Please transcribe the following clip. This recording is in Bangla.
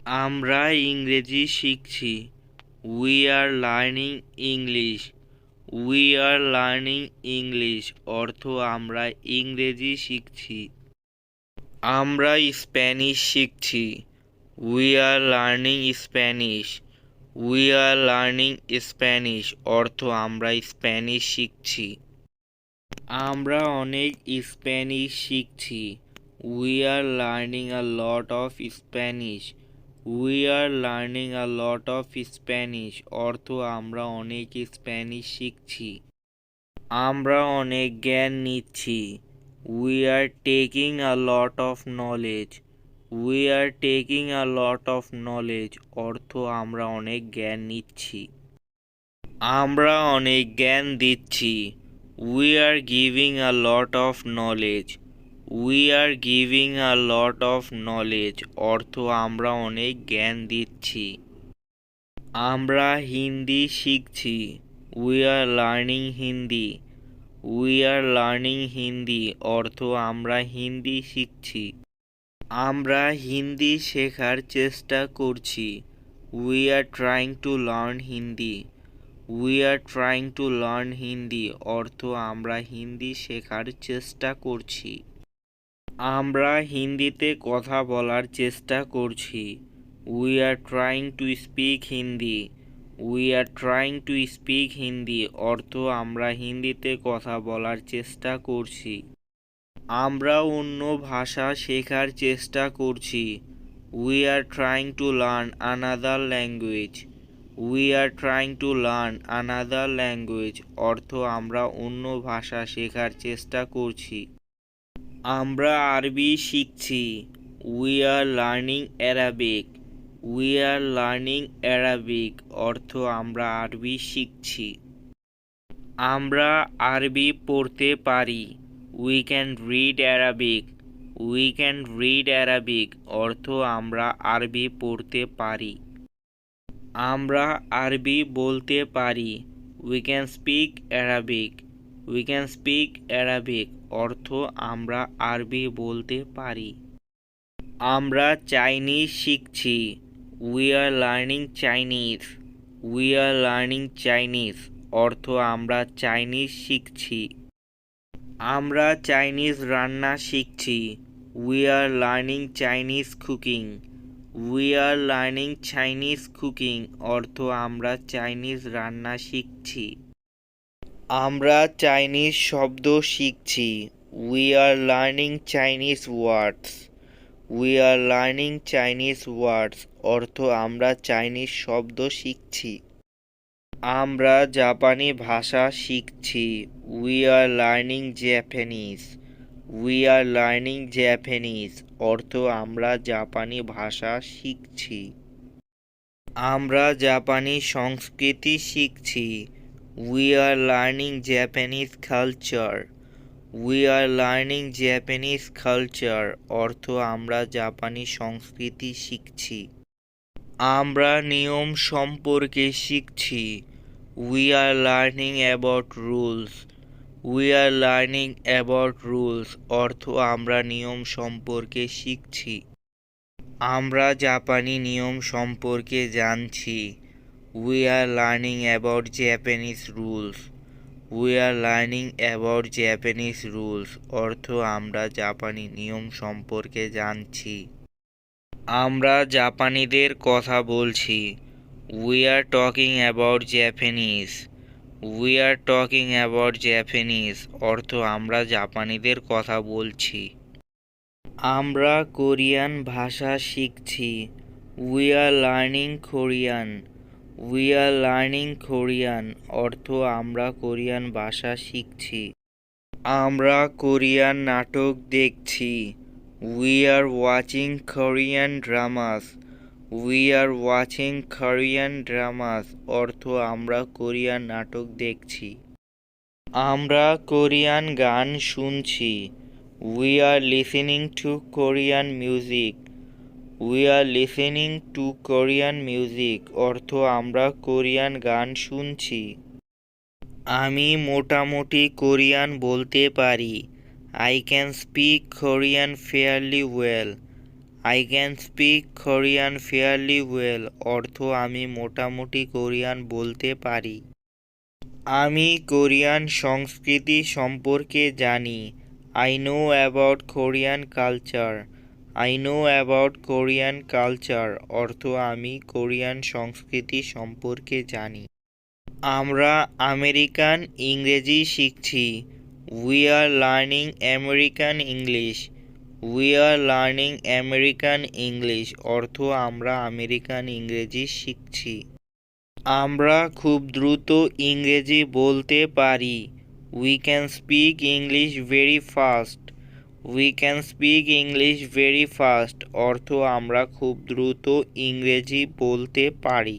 আমরা ইংরেজি শিখছি। We are learning English. We are learning English অর্থ আমরা ইংরেজি শিখছি। আমরা স্প্যানিশ শিখছি। We are learning Spanish. We are learning Spanish অর্থ আমরা স্প্যানিশ শিখছি। আমরা অনেক স্প্যানিশ শিখছি। We are learning a lot of Spanish. We are learning a lot of Spanish অর্থ আমরা অনেক স্প্যানিশ শিখছি। আমরা অনেক জ্ঞান নিচ্ছি। We are taking a lot of knowledge. We are taking a lot of knowledge অর্থ আমরা অনেক জ্ঞান নিচ্ছি। আমরা অনেক জ্ঞান দিচ্ছি। We are giving a lot of knowledge. We are giving a lot of knowledge অর্থ আমরা অনেক জ্ঞান দিচ্ছি। আমরা হিন্দি শিখছি। We are learning Hindi. We are learning Hindi অর্থ আমরা হিন্দি শিখছি। আমরা হিন্দি শেখার চেষ্টা করছি। We are trying to learn Hindi. We are trying to learn Hindi অর্থ আমরা হিন্দি শেখার চেষ্টা করছি। আমরা হিন্দিতে কথা বলার চেষ্টা করছি। We are trying to speak Hindi. We are trying to speak Hindi অর্থ আমরা হিন্দিতে কথা বলার চেষ্টা করছি। আমরা অন্য ভাষা শেখার চেষ্টা করছি। We are trying to learn another language. We are trying to learn another language অর্থ আমরা অন্য ভাষা শেখার চেষ্টা করছি। আমরা আরবি শিখছি। We are learning Arabic. We are learning Arabic অর্থ আমরা আরবি শিখছি। আমরা আরবি পড়তে পারি। We can read Arabic. We can read Arabic অর্থ আমরা আরবি পড়তে পারি। আমরা আরবি বলতে পারি। We can speak Arabic. We can speak Arabic অর্থ আমরা আরবি বলতে পারি। আমরা চাইনিজ শিখছি। We are learning Chinese. We are learning Chinese অর্থ আমরা চাইনিজ শিখছি। আমরা চাইনিজ রান্না শিখছি। We are learning Chinese cooking. We are learning Chinese cooking অর্থ আমরা চাইনিজ রান্না শিখছি। আমরা চাইনিজ শব্দ শিখছি। We are learning Chinese words. We are learning Chinese words অর্থ আমরা চাইনিজ শব্দ শিখছি। আমরা জাপানি ভাষা শিখছি। We are learning Japanese. We are learning Japanese অর্থ আমরা জাপানি ভাষা শিখছি। আমরা জাপানি সংস্কৃতি শিখছি। We are learning Japanese culture. We are learning Japanese culture অর্থ আমরা জাপানি সংস্কৃতি শিখছি। আমরা নিয়ম সম্পর্কে শিখছি। We are learning about rules. We are learning about rules অর্থ আমরা নিয়ম সম্পর্কে শিখছি। আমরা জাপানি নিয়ম সম্পর্কে জানছি। We are learning about Japanese rules. We are learning about Japanese rules অর্থ আমরা জাপানি নিয়ম সম্পর্কে জানছি। আমরা জাপানিদের কথা বলছি। We are talking about Japanese. We are talking about Japanese অর্থ আমরা জাপানিদের কথা বলছি। আমরা কোরিয়ান ভাষা শিখছি। We are learning Korean. We are learning Korean অর্থ আমরা কোরিয়ান ভাষা শিখছি। আমরা কোরিয়ান নাটক দেখছি। We are watching Korean dramas. We are watching Korean dramas অর্থ আমরা কোরিয়ান নাটক দেখছি। আমরা কোরিয়ান গান শুনছি। We are listening to Korean music. We are listening to Korean music অর্থ আমরা কোরিয়ান গান শুনছি। আমি মোটামুটি কোরিয়ান বলতে পারি। I can speak Korean fairly well. I can speak Korean fairly well অর্থ আমি মোটামুটি কোরিয়ান বলতে পারি। আমি কোরিয়ান সংস্কৃতি সম্পর্কে জানি। I know about Korean culture. I know about Korean culture অর্থ আমি কোরিয়ান সংস্কৃতি সম্পর্কে জানি। আমরা আমেরিকান ইংরেজি শিখছি। We are learning American English. We are learning American English অর্থ আমরা আমেরিকান ইংরেজি শিখছি। আমরা খুব দ্রুত ইংরেজি বলতে পারি। We can speak English very fast. We can speak English very fast অর্থ আমরা খুব দ্রুত ইংরেজি বলতে পারি।